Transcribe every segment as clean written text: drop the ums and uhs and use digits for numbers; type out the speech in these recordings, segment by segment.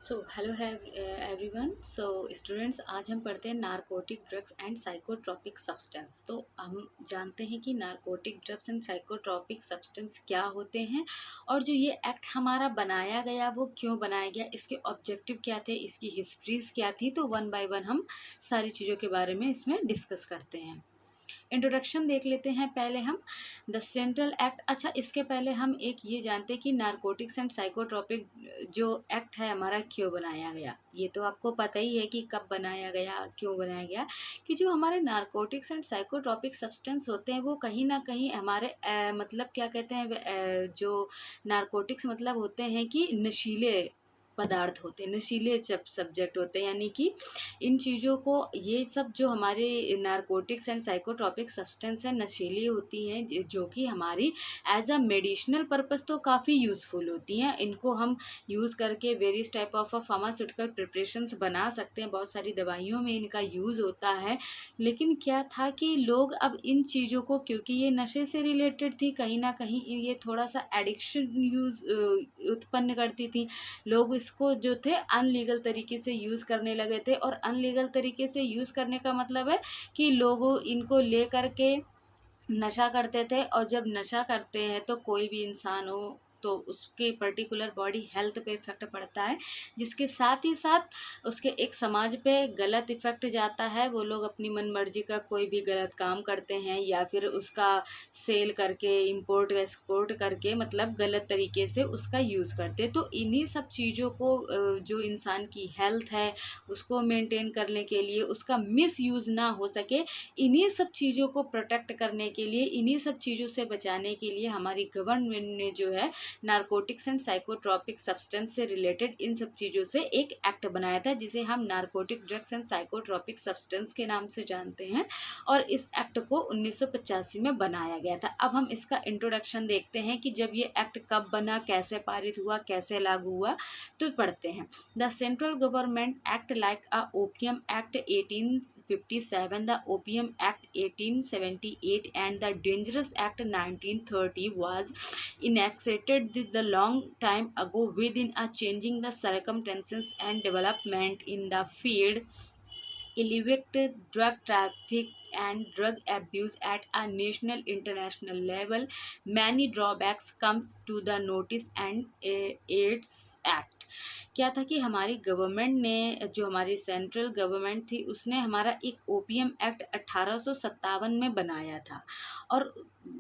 So hello है everyone. So students, आज हम पढ़ते हैं narcotic drugs and psychotropic substance. तो हम जानते हैं कि narcotic drugs and psychotropic substance क्या होते हैं और जो ये एक्ट हमारा बनाया गया वो क्यों बनाया गया, इसके ऑब्जेक्टिव क्या थे, इसकी हिस्ट्रीज क्या थी। तो वन बाय वन हम सारी चीज़ों के बारे में इसमें डिस्कस करते हैं। इंट्रोडक्शन देख लेते हैं पहले हम द सेंट्रल एक्ट। अच्छा, इसके पहले हम एक ये जानते हैं कि नारकोटिक्स एंड साइकोट्रॉपिक जो एक्ट है हमारा क्यों बनाया गया। ये तो आपको पता ही है कि कब बनाया गया, क्यों बनाया गया। कि जो हमारे नारकोटिक्स एंड साइकोट्रॉपिक सब्सटेंस होते हैं वो कहीं ना कहीं हमारे मतलब क्या कहते हैं, जो नारकोटिक्स मतलब होते हैं कि नशीले पदार्थ होते हैं, नशीले सब्जेक्ट होते हैं। यानी कि इन चीज़ों को, ये सब जो हमारे नारकोटिक्स एंड साइकोट्रॉपिक सब्सटेंस है नशीली होती हैं, जो कि हमारी एज अ मेडिसिनल पर्पस तो काफ़ी यूज़फुल होती हैं। इनको हम यूज़ करके various type of pharmaceutical preparations बना सकते हैं, बहुत सारी दवाइयों में इनका यूज़ होता है। लेकिन क्या था कि लोग अब इन चीज़ों को, क्योंकि ये नशे से रिलेटेड थी, कहीं ना कहीं ये थोड़ा सा एडिक्शन उत्पन्न करती थी। लोग इसको जो थे अनलीगल तरीके से यूज़ करने लगे थे। और अनलीगल तरीके से यूज़ करने का मतलब है कि लोग इनको ले करके नशा करते थे। और जब नशा करते हैं तो कोई भी इंसान हो तो उसके पर्टिकुलर बॉडी हेल्थ पे इफ़ेक्ट पड़ता है, जिसके साथ ही साथ उसके एक समाज पे गलत इफ़ेक्ट जाता है। वो लोग अपनी मन मर्जी का कोई भी गलत काम करते हैं या फिर उसका सेल करके, इंपोर्ट एक्सपोर्ट करके, मतलब गलत तरीके से उसका यूज़ करते। तो इन्हीं सब चीज़ों को जो इंसान की हेल्थ है उसको मेंटेन करने के लिए, उसका मिस यूज़ ना हो सके, इन्हीं सब चीज़ों को प्रोटेक्ट करने के लिए, इन्हीं सब चीज़ों से बचाने के लिए हमारी गवर्नमेंट ने जो है नारकोटिक्स एंड साइकोट्रॉपिक सब्सटेंस से रिलेटेड इन सब चीज़ों से एक एक्ट बनाया था, जिसे हम narcotic drugs and psychotropic substance के नाम से जानते हैं। और इस एक्ट को 1985 में बनाया गया था। अब हम इसका इंट्रोडक्शन देखते हैं कि जब ये एक्ट कब बना, कैसे पारित हुआ, कैसे लागू हुआ। तो पढ़ते हैं। The central government act like a opium act 1857, the Opium Act 1878 and the Dangerous Act 1930 was enacted the long time ago within a changing the circumstances and development in the field, elevate drug traffic and drug abuse at a national international level. Many drawbacks comes to the notice and its act। क्या था कि हमारी government ने, जो हमारी central government थी, उसने हमारा एक ओपीएम एक्ट 1857 में बनाया था। और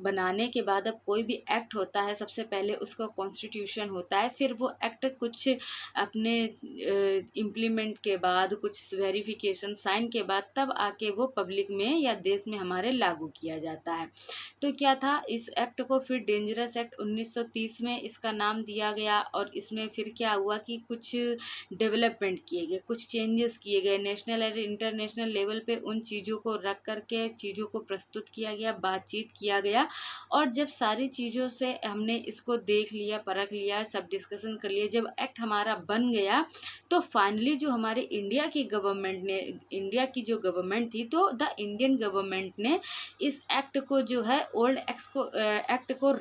बनाने के बाद अब कोई भी एक्ट होता है सबसे पहले उसका कॉन्स्टिट्यूशन होता है, फिर वो एक्ट कुछ अपने इम्प्लीमेंट के बाद, कुछ वेरिफिकेशन साइन के बाद, तब आके वो पब्लिक में या देश में हमारे लागू किया जाता है। तो क्या था, इस एक्ट को फिर डेंजरस एक्ट 1930 में इसका नाम दिया गया। और इसमें फिर क्या हुआ कि कुछ डेवलपमेंट किए गए, कुछ चेंजेस किए गए, नेशनल और इंटरनेशनल लेवल पे उन चीज़ों को रख करके चीज़ों को प्रस्तुत किया गया, बातचीत किया गया। और जब सारी चीज़ों से हमने इसको देख लिया, परख लिया, सब डिस्कशन कर लिया, जब एक्ट हमारा बन गया, तो फाइनली जो हमारे इंडिया की गवर्नमेंट ने, इंडिया की जो गवर्नमेंट थी, तो द इंडियन गवर्नमेंट ने इस एक्ट को जो है ओल्ड एक्ट को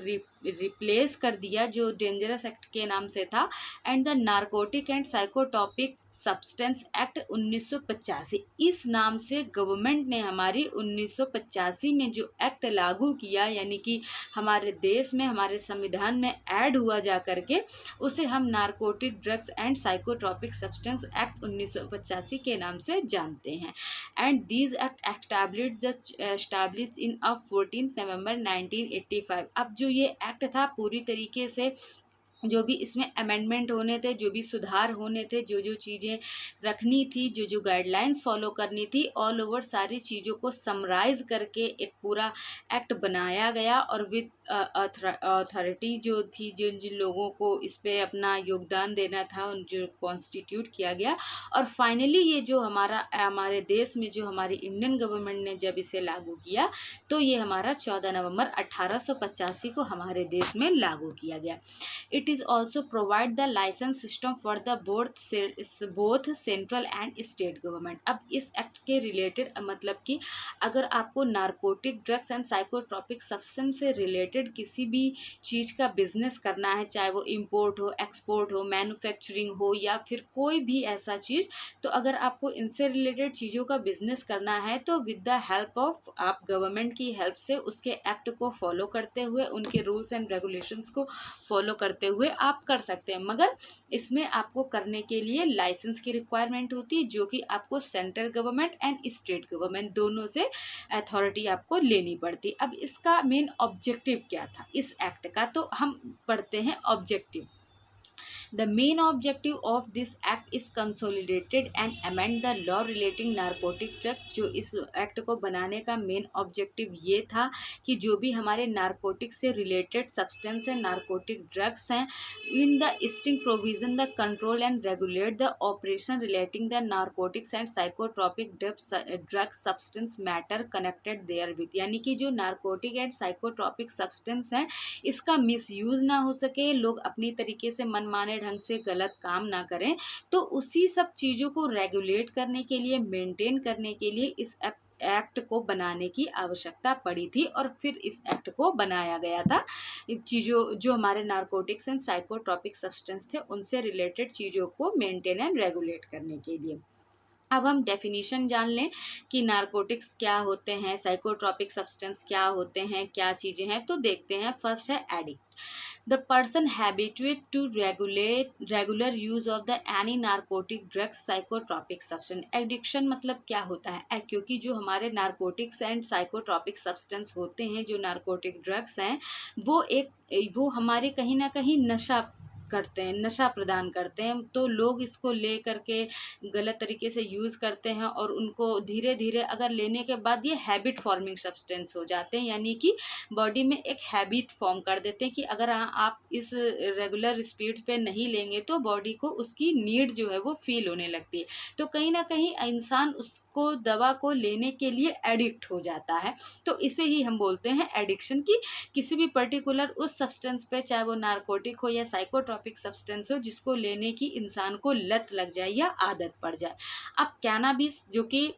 रिप्लेस कर दिया, जो डेंजरस एक्ट के नाम से था, and the narcotic and psychotropic substance act 1985, इस नाम से गवर्नमेंट ने हमारी 1985 में जो एक्ट लागू किया, यानी कि हमारे देश में, हमारे संविधान में ऐड हुआ जा करके, उसे हम narcotic drugs and psychotropic substance act 1985 के नाम से जानते हैं। And these act established in 14 नवंबर 1985। अब जो ये एक्ट था, पूरी तरीके से जो भी इसमें अमेंडमेंट होने थे, जो भी सुधार होने थे, जो जो चीज़ें रखनी थी, जो जो गाइडलाइंस फॉलो करनी थी, ऑल ओवर सारी चीज़ों को समराइज करके एक पूरा एक्ट बनाया गया। और विद अथॉरिटी जो थी, जिन जिन लोगों को इस पे अपना योगदान देना था, उन जो कॉन्स्टिट्यूट किया गया। और फाइनली ये जो हमारे देश में जो हमारी इंडियन गवर्नमेंट ने जब इसे लागू किया, तो ये हमारा 14 नवंबर 1885 को हमारे देश में लागू किया गया। It is also provide the license system for the both central and state government। अब इस एक्ट के रिलेटेड मतलब कि अगर आपको narcotic drugs and psychotropic substance से रिलेटेड रिलेटेड किसी भी चीज़ का बिजनेस करना है, चाहे वो इम्पोर्ट हो, एक्सपोर्ट हो, मैन्युफैक्चरिंग हो या फिर कोई भी ऐसा चीज़, तो अगर आपको इनसे रिलेटेड चीज़ों का बिजनेस करना है तो विद द हेल्प ऑफ, आप गवर्नमेंट की हेल्प से उसके एक्ट को फॉलो करते हुए, उनके रूल्स एंड रेगुलेशंस को फॉलो करते हुए आप कर सकते हैं। मगर इसमें आपको करने के लिए लाइसेंस की रिक्वायरमेंट होती है, जो कि आपको central government and state government दोनों से अथॉरिटी आपको लेनी पड़ती। अब इसका मेन ऑब्जेक्टिव क्या था इस एक्ट का, तो हम पढ़ते हैं objective. The main objective of this act is consolidated and amend the law relating narcotic drugs। जो इस एक्ट को बनाने का मेन ऑब्जेक्टिव ये था कि जो भी हमारे नारकोटिक से रिलेटेड सब्सटेंस है, नारकोटिक ड्रग्स हैं, in the string provision the control and regulate the operation relating the narcotics and psychotropic drug substance matter connected therewith. यानी कि जो नारकोटिक एंड साइकोट्रॉपिक सब्सटेंस हैं, इसका मिसयूज़ ना हो सके, लोग अपनी तरीके से मनमाने ढंग से गलत काम ना करें, तो उसी सब चीज़ों को रेगुलेट करने के लिए, मेंटेन करने के लिए इस एक्ट को बनाने की आवश्यकता पड़ी थी और फिर इस एक्ट को बनाया गया था। चीज़ों जो हमारे नारकोटिक्स एंड साइकोट्रॉपिक सब्सटेंस थे उनसे रिलेटेड चीज़ों को मेंटेन एंड रेगुलेट करने के लिए। अब हम डेफिनेशन जान लें कि नारकोटिक्स क्या होते हैं, साइकोट्रॉपिक सब्सटेंस क्या होते हैं, क्या चीज़ें हैं, तो देखते हैं। फर्स्ट है addict, the person habituate to regular use of the any narcotic drugs psychotropic substance. Addiction मतलब क्या होता है, क्योंकि जो हमारे नारकोटिक्स एंड साइकोट्रॉपिक सब्सटेंस होते हैं, जो नारकोटिक ड्रग्स हैं, वो हमारे कहीं ना कहीं नशा करते हैं, नशा प्रदान करते हैं, तो लोग इसको ले करके गलत तरीके से यूज़ करते हैं और उनको धीरे धीरे अगर लेने के बाद ये हैबिट फॉर्मिंग सब्सटेंस हो जाते हैं, यानी कि बॉडी में एक हैबिट फॉर्म कर देते हैं कि अगर आप इस रेगुलर स्पीड पे नहीं लेंगे तो बॉडी को उसकी नीड जो है वो फील होने लगती है, तो कहीं ना कहीं इंसान उसको, दवा को लेने के लिए एडिक्ट हो जाता है। तो इसे ही हम बोलते हैं एडिक्शन, की किसी भी पर्टिकुलर उस सब्सटेंस पे, चाहे वो नारकोटिक हो या साइकोट्रॉपिक सब्सटेंस हो, जिसको लेने की इंसान को लत लग जाए या आदत पड़ जाए। अब कैनाबिस जो कि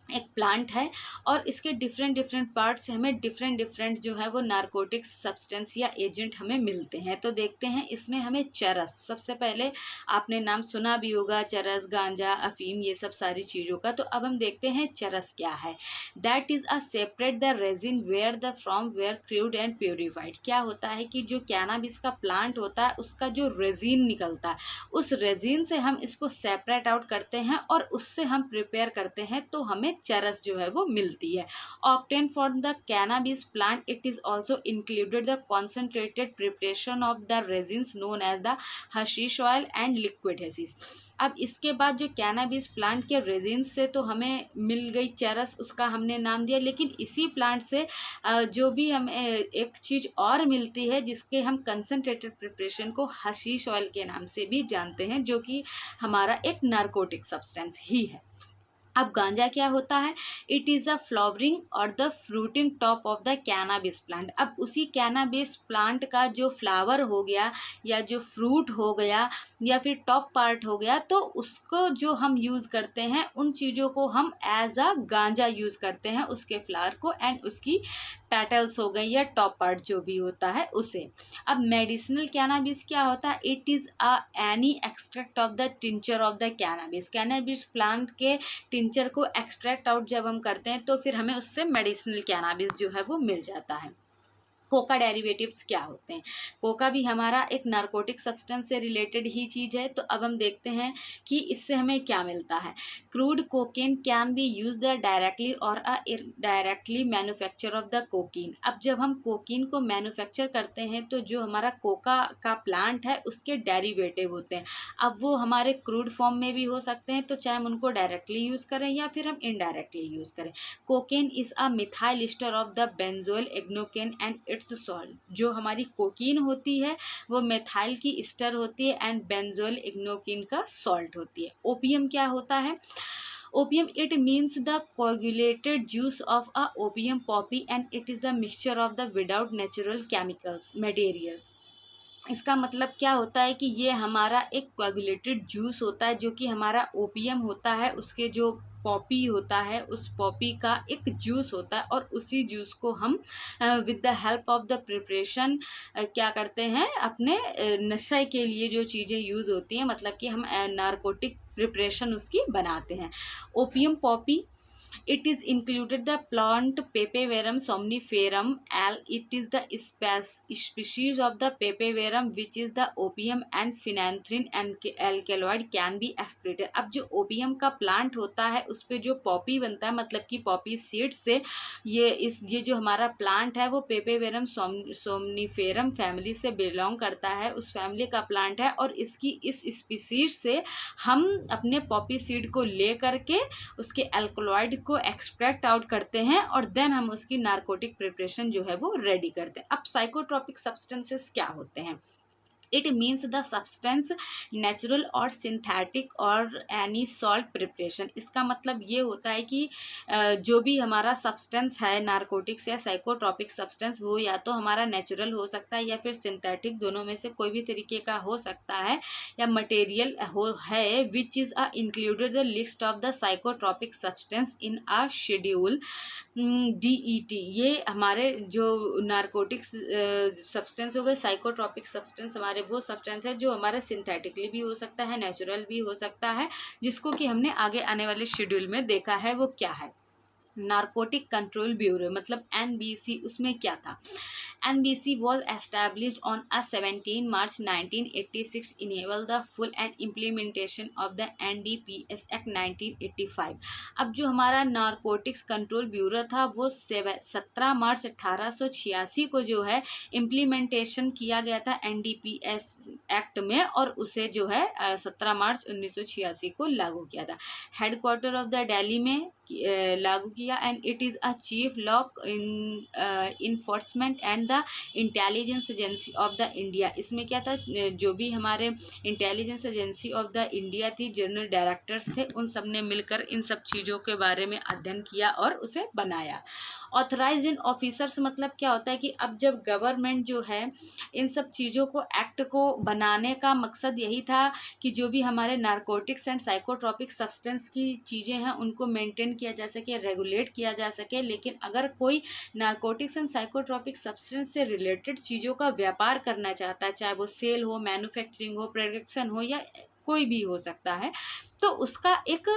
एक प्लांट है और इसके डिफरेंट पार्ट्स से हमें डिफरेंट जो है वो नारकोटिक सब्सटेंस या एजेंट हमें मिलते हैं। तो देखते हैं, इसमें हमें चरस, सबसे पहले आपने नाम सुना भी होगा, चरस, गांजा, अफीम, ये सब सारी चीज़ों का। तो अब हम देखते हैं चरस क्या है। That is a separate the resin where the from where crude and purified. क्या होता है कि जो कैनाबिस का प्लांट होता है उसका जो रेजिन निकलता है, उस रेजिन से हम इसको सेपरेट आउट करते हैं और उससे हम प्रिपेयर करते हैं, तो हमें चरस जो है वो मिलती है। Obtain from the cannabis plant, it is also included the concentrated preparation of the resins known as the hashish oil and liquid hashish. अब इसके बाद जो कैनाबिस प्लांट के रेजिन्स से तो हमें मिल गई चरस, उसका हमने नाम दिया, लेकिन इसी प्लांट से जो भी हमें एक चीज़ और मिलती है जिसके हम कंसनट्रेटेड प्रिपरेशन को हशीश ऑयल के नाम से भी जानते हैं, जो कि हमारा एक नारकोटिक सब्सटेंस ही है। अब गांजा क्या होता है, इट इज़ अ फ्लावरिंग और the fruiting top of the cannabis plant. अब उसी कैनाबिस प्लांट का जो फ्लावर हो गया या जो फ्रूट हो गया या फिर टॉप पार्ट हो गया, तो उसको जो हम यूज़ करते हैं, उन चीज़ों को हम एज अ गांजा यूज़ करते हैं, उसके फ्लावर को एंड उसकी पेटल्स हो गई या टॉप पार्ट जो भी होता है उसे। अब मेडिसिनल कैनाबिस क्या होता है, it is a any extract of the tincture of the cannabis. Cannabis plant के टिंचर को एक्सट्रैक्ट आउट जब हम करते हैं तो फिर हमें उससे मेडिसिनल कैनाबिस जो है वो मिल जाता है। कोका डेरिवेटिव्स क्या होते हैं, कोका भी हमारा एक नारकोटिक सब्सटेंस से रिलेटेड ही चीज़ है। तो अब हम देखते हैं कि इससे हमें क्या मिलता है। Crude cocaine can be use the directly और directly manufacture of the cocaine. अब जब हम कोकीन को मैन्युफैक्चर करते हैं तो जो हमारा कोका का प्लांट है उसके डेरिवेटिव होते हैं। अब वो हमारे क्रूड फॉर्म में भी हो सकते हैं, तो चाहे हम उनको डायरेक्टली यूज़ करें या फिर हम इनडायरेक्टली यूज़ करें। Cocaine is a methyl ester of the benzoyl ecgonine and its salt. जो हमारी कोकीन होती है वो मेथाइल की ईस्टर होती है एंड बेंजोइल इग्नोकेन का सॉल्ट होती है। ओपियम क्या होता है, opium it means the coagulated juice of a opium poppy and it is the mixture of the without natural chemicals materials। इसका मतलब क्या होता है कि ये हमारा एक कोएगुलेटेड जूस होता है, जो कि हमारा ओपियम होता है, उसके जो पॉपी होता है उस पॉपी का एक जूस होता है, और उसी जूस को हम with the help of the preparation क्या करते हैं, अपने नशे के लिए जो चीज़ें यूज़ होती हैं, मतलब कि हम नारकोटिक प्रिपरेशन उसकी बनाते हैं। Opium Poppy, it is included the plant Papaverum somniferum al. It is the species of the Papaverum which is the opium and phenanthrene and alkaloid can be excreted. अब जो ओपियम का plant होता है उस पे जो पॉपी बनता है, मतलब कि पॉपी सीड से ये जो हमारा प्लांट है वो पेपेवेरम सोमनीफेरम फैमिली से बिलोंग करता है, उस फैमिली का प्लांट है, और इसकी इस स्पीसीज से हम अपने पॉपी सीड को ले करके उसके एल्कलॉइड को एक्सट्रैक्ट आउट करते हैं, और देन हम उसकी नारकोटिक प्रिपरेशन जो है वो रेडी करते हैं। अब साइकोट्रोपिक सब्सटेंसेस क्या होते हैं? It means the substance natural और सिंथेटिक और एनी सॉल्ट प्रिपरेशन। इसका मतलब ये होता है कि जो भी हमारा सब्सटेंस है नारकोटिक्स या साइकोट्रॉपिक सब्सटेंस, वो या तो हमारा नेचुरल हो सकता है या फिर सिंथेटिक, दोनों में से कोई भी तरीके का हो सकता है, या मटेरियल हो है which is included the list of the psychotropic substance in a schedule DET। ये हमारे जो नारकोटिक्स सब्सटेंस हो गए, साइकोट्रॉपिक सब्सटेंस हमारे वो सब्सटेंस है जो हमारा सिंथेटिकली भी हो सकता है, नेचुरल भी हो सकता है, जिसको कि हमने आगे आने वाले शेड्यूल में देखा है। वो क्या है? नारकोटिक कंट्रोल ब्यूरो मतलब NBC, उसमें क्या था? NBC was established on a 17 March 1986, enable the full and implementation of the NDPS Act 1985। अब जो हमारा नारकोटिक्स कंट्रोल ब्यूरो था वो 17 मार्च 1886 को जो है इम्प्लीमेंटेशन किया गया था NDPS एक्ट में, और उसे जो है 17 मार्च 1986 को लागू किया था। हेडक्वार्टर ऑफ द दिल्ली में लागू किया, and it is a chief law enforcement and the intelligence agency of the India. इसमें क्या था, जो भी हमारे intelligence agency of the India थी, जनरल डायरेक्टर्स थे, उन सब ने मिलकर इन सब चीज़ों के बारे में अध्ययन किया और उसे बनाया। ऑथराइज्ड इन ऑफिसर्स मतलब क्या होता है कि अब जब गवर्नमेंट जो है इन सब चीज़ों को, एक्ट को बनाने का मकसद यही था कि जो भी हमारे नारकोटिक्स एंड साइकोट्रॉपिक सब्सटेंस की चीज़ें हैं उनको मेंटेन किया जा सके, रेगुलेट किया जा सके। लेकिन अगर कोई नारकोटिक्स एंड साइकोट्रॉपिक सब्सटेंस से रिलेटेड चीज़ों का व्यापार करना चाहता है, चाहे वो सेल हो, मैन्युफैक्चरिंग हो, प्रोडक्शन हो, या कोई भी हो सकता है, तो उसका एक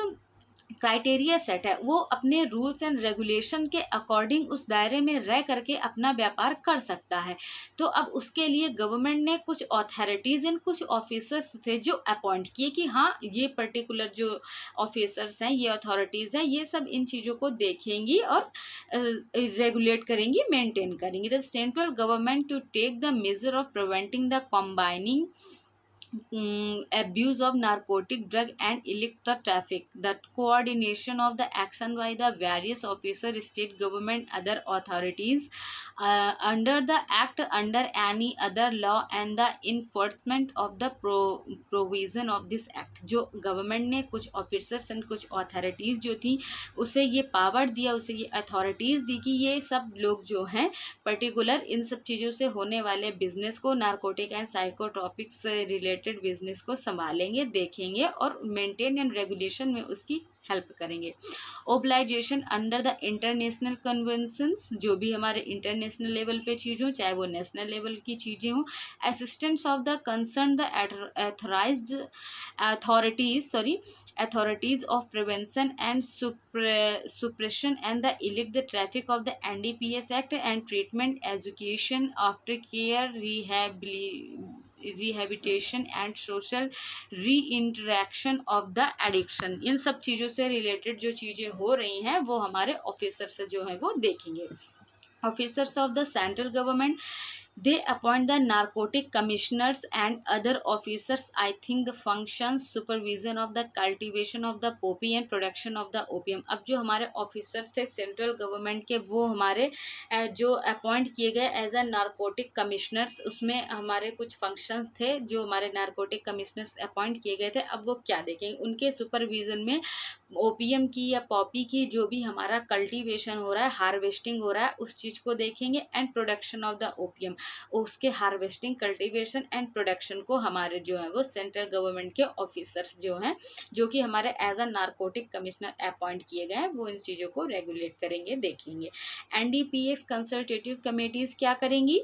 क्राइटेरिया सेट है, वो अपने रूल्स एंड रेगुलेशन के अकॉर्डिंग उस दायरे में रह करके अपना व्यापार कर सकता है। तो अब उसके लिए गवर्नमेंट ने कुछ अथॉरिटीज़ एंड कुछ ऑफिसर्स थे जो अपॉइंट किए कि हाँ ये पर्टिकुलर जो ऑफिसर्स हैं, ये अथॉरिटीज़ हैं, ये सब इन चीज़ों को देखेंगी और रेगुलेट करेंगी, मेंटेन करेंगी। The central government to take the major of preventing the combining abuse of narcotic drug and illicit traffic, the coordination of the action by the various officers, state government, other authorities under the act, under any other law, and the enforcement of the provision of this act। जो government ने कुछ officers and कुछ authorities जो थी उसे ये power दिया, उसे ये अथॉरिटीज़ दी कि ये सब लोग जो हैं पर्टिकुलर इन सब चीज़ों से होने वाले बिजनेस को, नारकोटिक एंड साइकोट्रॉपिक से रिलेटेड बिजनेस को संभालेंगे, देखेंगे और मेंटेन एंड रेगुलेशन में उसकी हेल्प करेंगे। ओब्लाइजेशन अंडर द इंटरनेशनल कन्वेंशंस, जो भी हमारे इंटरनेशनल लेवल पे चीज़ हो, चाहे वो नेशनल लेवल की चीज़ें हों। Assistance of the concern the authorised authorities of prevention and suppression and the illegal traffic of the NDPS Act and treatment, education, aftercare, rehabilitation and social reintegration of the addiction. इन सब चीज़ों से related जो चीज़ें हो रही हैं वो हमारे ऑफिसर से जो है वो देखेंगे। Officers of the central government, they appoint the narcotic commissioners and other officers, I think the functions supervision of the cultivation of the poppy and production of the opium। अब जो हमारे ऑफिसर थे central government के, वो हमारे जो appoint किए गए एज अ नारकोटिक कमिश्नर्स, उसमें हमारे कुछ फंक्शंस थे जो हमारे नारकोटिक कमिश्नर्स अपॉइंट किए गए थे। अब वो क्या देखेंगे, उनके सुपरविजन में ओपीएम की या पॉपी की जो भी हमारा कल्टीवेशन हो रहा है, हार्वेस्टिंग हो रहा है, उस चीज़ को देखेंगे, and production of the opium. उसके हार्वेस्टिंग, कल्टीवेशन एंड प्रोडक्शन को हमारे जो है वो सेंट्रल गवर्नमेंट के ऑफिसर्स जो हैं, जो कि हमारे as a narcotic commissioner appoint किए गए हैं, वो इन चीज़ों को रेगुलेट करेंगे, देखेंगे। NDPS कंसल्टेटिव कमेटीज़ क्या करेंगी?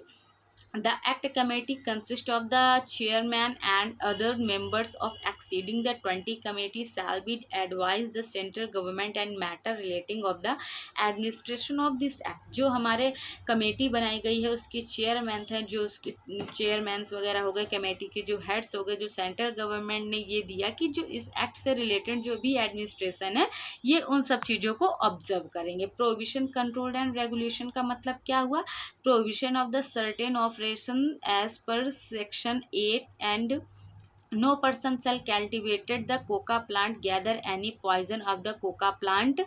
The Act Committee consists of the chairman and other members of exceeding the 20 committees shall be advise the central government and matter relating of the administration of this act। जो हमारे committee बनाई गई है उसके chairman थे, जो उसके chairman's वगैरह हो गए, कमेटी के जो हेड्स हो गए, जो सेंट्रल गवर्नमेंट ने ये दिया कि जो इस एक्ट से रिलेटेड जो भी एडमिनिस्ट्रेशन है ये उन सब चीज़ों को ऑब्जर्व करेंगे। प्रोविजन, कंट्रोल एंड रेगुलेशन का मतलब क्या हुआ? Provision of the certain operation as per section 8 and no person shall cultivated the coca plant gather any poison of the coca plant।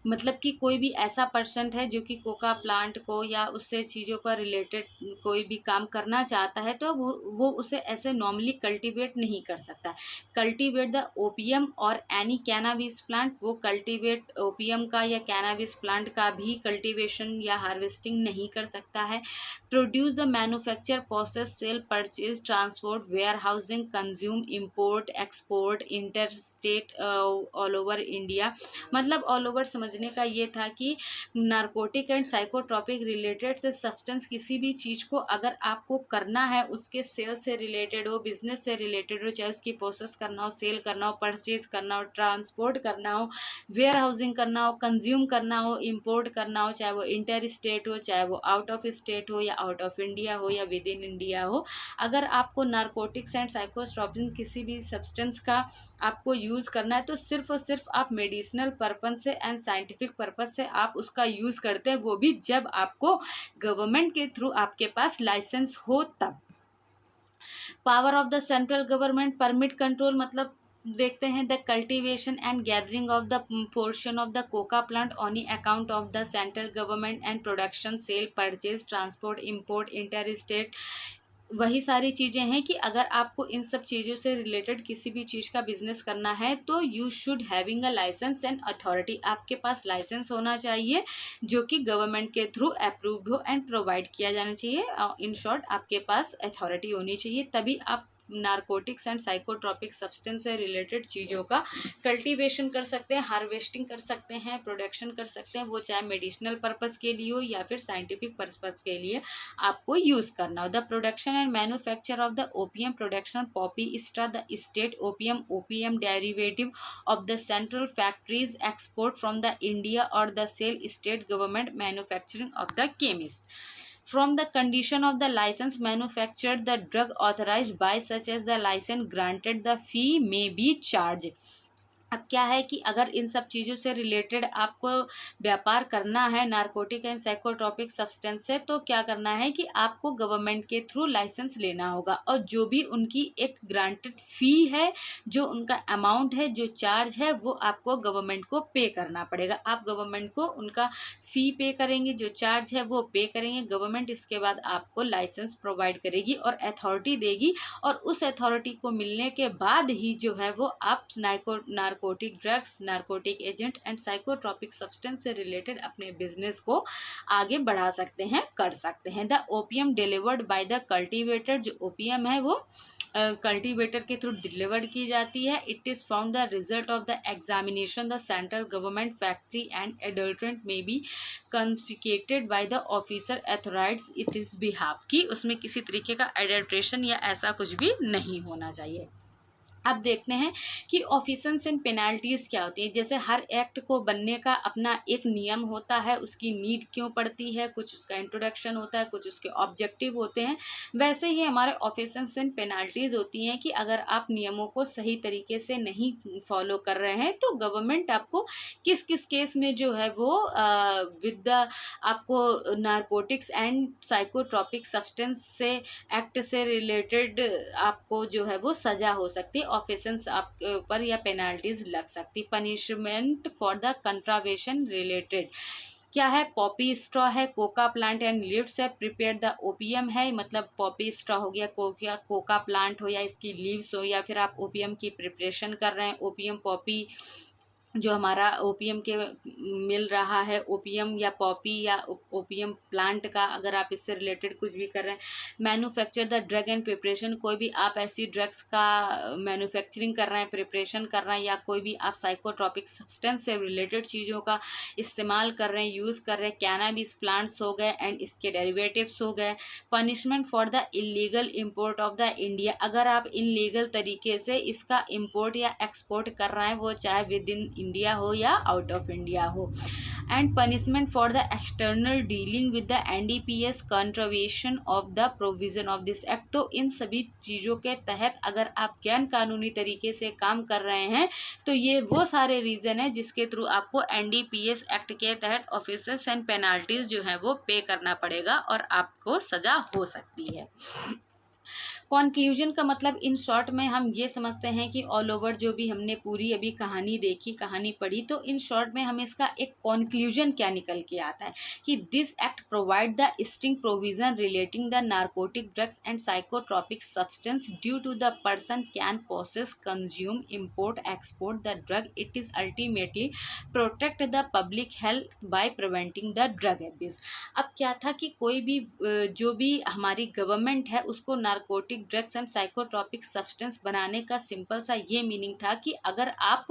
मतलब कि कोई भी ऐसा पर्सन है जो कि कोका प्लांट को या उससे चीज़ों का रिलेटेड कोई भी काम करना चाहता है तो वो उसे ऐसे नॉर्मली कल्टीवेट नहीं कर सकता। कल्टीवेट द ओपियम और एनी कैनाबिस प्लांट, वो कल्टीवेट ओपियम का या कैनाबिस प्लांट का भी कल्टीवेशन या हार्वेस्टिंग नहीं कर सकता है। Produce the manufacture, process, sale, purchase, transport, warehousing, consume, import, export, interstate, all over India. मतलब ऑल ओवर समझने का ये था कि नारकोटिक एंड साइकोट्रॉपिक रिलेटेड से सब्सटेंस किसी भी चीज़ को अगर आपको करना है, उसके सेल से रिलेटेड हो, बिजनेस से रिलेटेड हो, चाहे उसकी प्रोसेस करना हो, सेल करना हो, परचेज करना हो, ट्रांसपोर्ट करना हो, वेयर हाउसिंग करना हो, कंज्यूम करना हो, इम्पोर्ट करना हो, चाहे वो इंटर स्टेट हो, चाहे वो आउट ऑफ स्टेट हो या आउट ऑफ इंडिया हो या विद इन इंडिया हो, अगर आपको नारकोटिक्स एंड साइकोट्रॉपिक किसी भी सब्सटेंस का आपको यूज़ करना है तो सिर्फ और सिर्फ आप मेडिसिनल पर्पस से एंड साइंटिफिक पर्पस से आप उसका यूज़ करते हैं, वो भी जब आपको गवर्नमेंट के थ्रू आपके पास लाइसेंस हो तब। Power of the central government, permit, control, मतलब देखते हैं the cultivation and gathering of the portion of the coca plant on account of the central government and production, sale, purchase, transport, import, interstate. वही सारी चीज़ें हैं कि अगर आपको इन सब चीज़ों से रिलेटेड किसी भी चीज़ का बिजनेस करना है तो you should having a license and authority, आपके पास लाइसेंस होना चाहिए जो कि गवर्नमेंट के थ्रू अप्रूव्ड हो एंड प्रोवाइड किया जाना चाहिए। इन शॉर्ट आपके पास अथॉरिटी होनी चाहिए, तभी आप नारकोटिक्स एंड साइकोट्रॉपिक सब्सटेंस से रिलेटेड चीज़ों का कल्टीवेशन कर सकते हैं, हार्वेस्टिंग कर सकते हैं, प्रोडक्शन कर सकते हैं, वो चाहे मेडिसिनल पर्पस के लिए हो या फिर साइंटिफिक पर्पस के लिए आपको यूज़ करना हो। The production and manufacture of the opium, production poppy straw, the state opium, opium derivative of the central factories, export from the India और the sale, state government, manufacturing of the chemist. From the condition of the license manufactured the drug authorized by such as the license granted the fee may be charged। अब क्या है कि अगर इन सब चीज़ों से related आपको व्यापार करना है नारकोटिक एंड साइकोट्रॉपिक सब्सटेंस से, तो क्या करना है कि आपको गवर्नमेंट के थ्रू लाइसेंस लेना होगा और जो भी उनकी एक ग्रांटेड फ़ी है, जो उनका अमाउंट है, जो चार्ज है, वो आपको गवर्नमेंट को पे करना पड़ेगा। आप गवर्नमेंट को उनका फ़ी पे करेंगे, जो चार्ज है वो पे करेंगे, गवर्नमेंट इसके बाद आपको लाइसेंस प्रोवाइड करेगी और अथॉरिटी देगी और उस अथॉरिटी को मिलने के बाद ही जो है वो आप narcotic drugs, narcotic agent and psychotropic substance से रिलेटेड अपने बिजनेस को आगे बढ़ा सकते हैं, कर सकते हैं। The opium delivered by the cultivator, जो ओपियम है वो कल्टीवेटर के थ्रू डिलीवर्ड की जाती है। It is found the result of the examination the central government factory and adulterant में be confiscated by the officer authorised it is behalf, की उसमें किसी तरीके का एडल्ट्रेशन या ऐसा कुछ भी नहीं होना चाहिए। अब देखते हैं कि ऑफिसेंस एंड पेनाल्टीज़ क्या होती है। जैसे हर एक्ट को बनने का अपना एक नियम होता है, उसकी नीड क्यों पड़ती है, कुछ उसका इंट्रोडक्शन होता है, कुछ उसके ऑब्जेक्टिव होते हैं, वैसे ही हमारे ऑफिसेंस एंड पेनाल्टीज़ होती हैं कि अगर आप नियमों को सही तरीके से नहीं फॉलो कर रहे हैं तो गवर्नमेंट आपको किस किस केस में जो है वो विद द आपको नारकोटिक्स एंड साइकोट्रॉपिक सब्सटेंस से एक्ट से रिलेटेड आपको जो है वो सज़ा हो सकती है, ऑफेंस आपके ऊपर या पेनाल्टीज लग सकती। पनिशमेंट फॉर द कंट्रावेशन रिलेटेड क्या है? पॉपी स्ट्रॉ है, कोका प्लांट एंड लीव्स है, प्रिपेयर द ओपियम है, मतलब पॉपी स्ट्रॉ हो गया, कोका प्लांट हो या इसकी लीव्स हो, या फिर आप ओपियम की प्रिपरेशन कर रहे हैं, ओपियम पॉपी जो हमारा ओपीएम के मिल रहा है, ओपीएम या पॉपी या ओपीएम प्लांट का, अगर आप इससे रिलेटेड कुछ भी कर रहे हैं, manufacture the drug and preparation, कोई भी आप ऐसी ड्रग्स का मैन्युफैक्चरिंग कर रहे हैं, प्रिपरेशन कर रहे हैं, या कोई भी आप साइकोट्रॉपिक सब्सटेंस से रिलेटेड चीज़ों का इस्तेमाल कर रहे हैं, यूज़ कर रहे हैं, कैनाबिस प्लांट्स हो गए एंड इसके डेरिवेटिव्स हो गए। Punishment for the illegal import of the India, अगर आप इलीगल तरीके से इसका इम्पोर्ट या एक्सपोर्ट कर रहे हैं, वो चाहे विद इन इंडिया हो या आउट ऑफ इंडिया हो। And punishment for the external dealing with the NDPS contravention of the provision of this act. तो इन सभी चीज़ों के तहत अगर आप गैर कानूनी तरीके से काम कर रहे हैं तो ये वो सारे रीज़न है जिसके थ्रू आपको एनडीपीएस एक्ट के तहत ऑफेंसेस एंड पेनाल्टीज जो है वो पे करना पड़ेगा और आपको सज़ा हो सकती है। कॉन्क्लूजन का मतलब इन शॉर्ट में हम ये समझते हैं कि ऑल ओवर जो भी हमने पूरी अभी कहानी देखी, कहानी पढ़ी, तो इन शॉर्ट में हमें इसका एक कॉन्क्लूजन क्या निकल के आता है कि this act provide the string provision relating the narcotic drugs and psychotropic substance due to the person can possess, consume, import, export the drug. It is ultimately protect the public health by preventing the drug abuse. अब क्या था कि कोई भी जो भी हमारी government है उसको narcotic drugs and psychotropic substance बनाने का सिंपल सा ये मीनिंग था कि अगर आप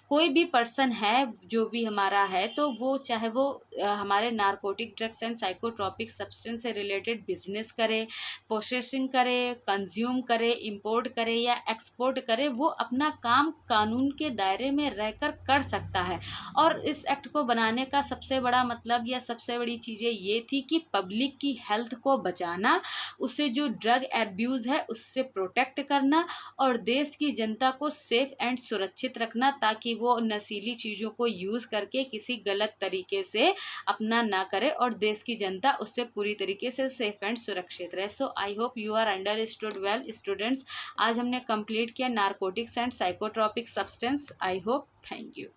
कोई भी पर्सन है जो भी हमारा है, तो वो चाहे वो हमारे narcotic drugs and psychotropic substance से रिलेटेड बिजनेस करे, प्रोसेसिंग करे, कंज्यूम करे, इंपोर्ट करे या एक्सपोर्ट करे, वो अपना काम कानून के दायरे में रहकर कर सकता है। और इस एक्ट को बनाने का सबसे बड़ा मतलब या सबसे बड़ी चीज़ें ये थी कि पब्लिक की हेल्थ को बचाना, उससे जो ड्रग एब्यूज़ है उससे प्रोटेक्ट करना और देश की जनता को सेफ एंड सुरक्षित रखना, ताकि वो नशीली चीज़ों को यूज़ करके किसी गलत तरीके से अपना ना करे और देश की जनता उससे पूरी तरीके से सेफ एंड सुरक्षित रहे। So I hope you are understood well students. आज हमने कंप्लीट किया narcotics and psychotropic substance. I hope, thank you.